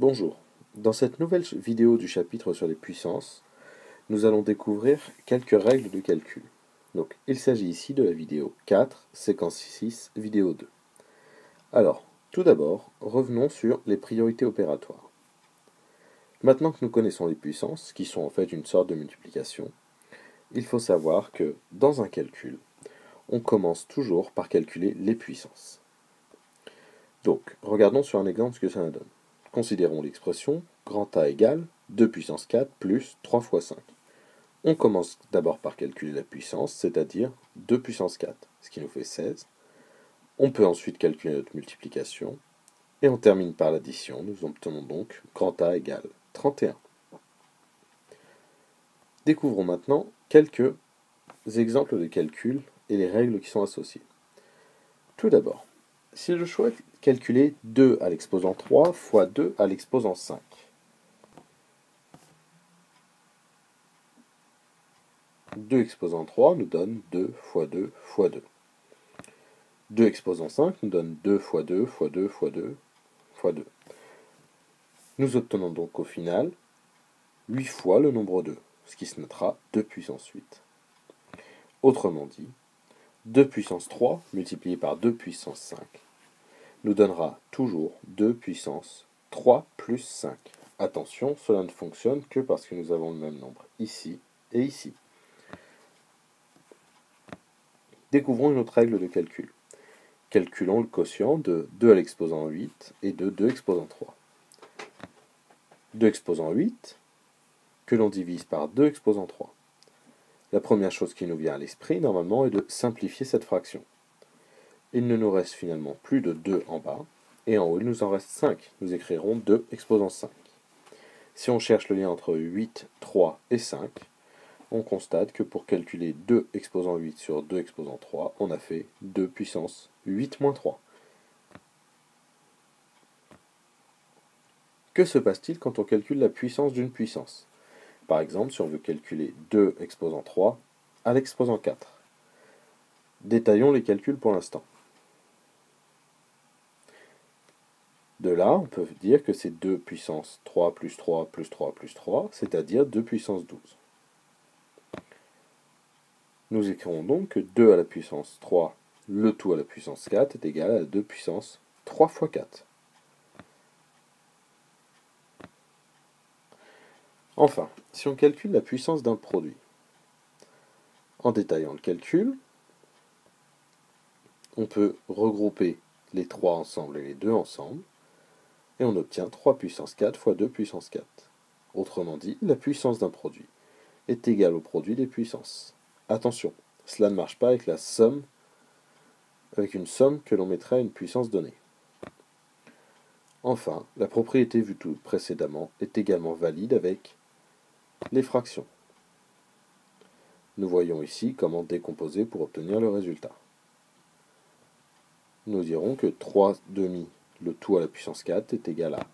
Bonjour, dans cette nouvelle vidéo du chapitre sur les puissances, nous allons découvrir quelques règles de calcul. Donc, il s'agit ici de la vidéo 4, séquence 6, vidéo 2. Alors, tout d'abord, revenons sur les priorités opératoires. Maintenant que nous connaissons les puissances, qui sont en fait une sorte de multiplication, il faut savoir que, dans un calcul, on commence toujours par calculer les puissances. Donc, regardons sur un exemple ce que ça donne. Considérons l'expression grand A égale 2 puissance 4 plus 3 fois 5. On commence d'abord par calculer la puissance, c'est-à-dire 2 puissance 4, ce qui nous fait 16. On peut ensuite calculer notre multiplication, et on termine par l'addition. Nous obtenons donc grand A égale 31. Découvrons maintenant quelques exemples de calcul et les règles qui sont associées. Tout d'abord, si je souhaite calculer 2 à l'exposant 3 fois 2 à l'exposant 5, 2 exposant 3 nous donne 2 fois 2 fois 2. 2 exposant 5 nous donne 2 fois 2 fois 2 fois 2 fois 2. Nous obtenons donc au final 8 fois le nombre 2, ce qui se notera 2 puissance 8. Autrement dit, 2 puissance 3 multiplié par 2 puissance 5 nous donnera toujours 2 puissance 3 plus 5. Attention, cela ne fonctionne que parce que nous avons le même nombre ici et ici. Découvrons une autre règle de calcul. Calculons le quotient de 2 à l'exposant 8 et de 2 exposant 3. 2 exposant 8 que l'on divise par 2 exposant 3. La première chose qui nous vient à l'esprit, normalement, est de simplifier cette fraction. Il ne nous reste finalement plus de 2 en bas, et en haut, il nous en reste 5. Nous écrirons 2 exposant 5. Si on cherche le lien entre 8, 3 et 5, on constate que pour calculer 2 exposant 8 sur 2 exposant 3, on a fait 2 puissance 8 moins 3. Que se passe-t-il quand on calcule la puissance d'une puissance? Par exemple, si on veut calculer 2 exposant 3 à l'exposant 4. Détaillons les calculs pour l'instant. De là, on peut dire que c'est 2 puissance 3 plus 3 plus 3 plus 3, c'est-à-dire 2 puissance 12. Nous écrirons donc que 2 à la puissance 3, le tout à la puissance 4, est égal à 2 puissance 3 fois 4. Enfin, si on calcule la puissance d'un produit, en détaillant le calcul, on peut regrouper les 3 ensemble et les 2 ensemble, et on obtient 3 puissance 4 fois 2 puissance 4. Autrement dit, la puissance d'un produit est égale au produit des puissances. Attention, cela ne marche pas avec une somme que l'on mettrait à une puissance donnée. Enfin, la propriété vue tout précédemment est également valide avec les fractions. Nous voyons ici comment décomposer pour obtenir le résultat. Nous dirons que 3 demi, le tout à la puissance 4, est égal à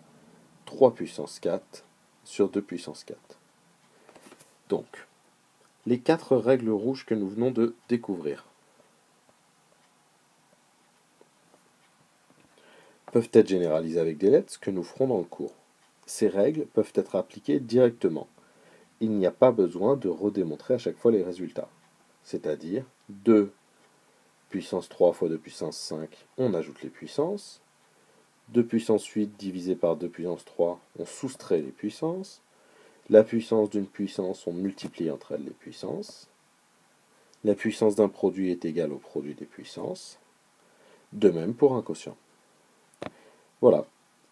3 puissance 4 sur 2 puissance 4. Donc, les 4 règles rouges que nous venons de découvrir peuvent être généralisées avec des lettres, ce que nous ferons dans le cours. Ces règles peuvent être appliquées directement. Il n'y a pas besoin de redémontrer à chaque fois les résultats. C'est-à-dire 2 puissance 3 fois 2 puissance 5, on ajoute les puissances. 2 puissance 8 divisé par 2 puissance 3, on soustrait les puissances. La puissance d'une puissance, on multiplie entre elles les puissances. La puissance d'un produit est égale au produit des puissances. De même pour un quotient. Voilà,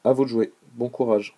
à vous de jouer. Bon courage.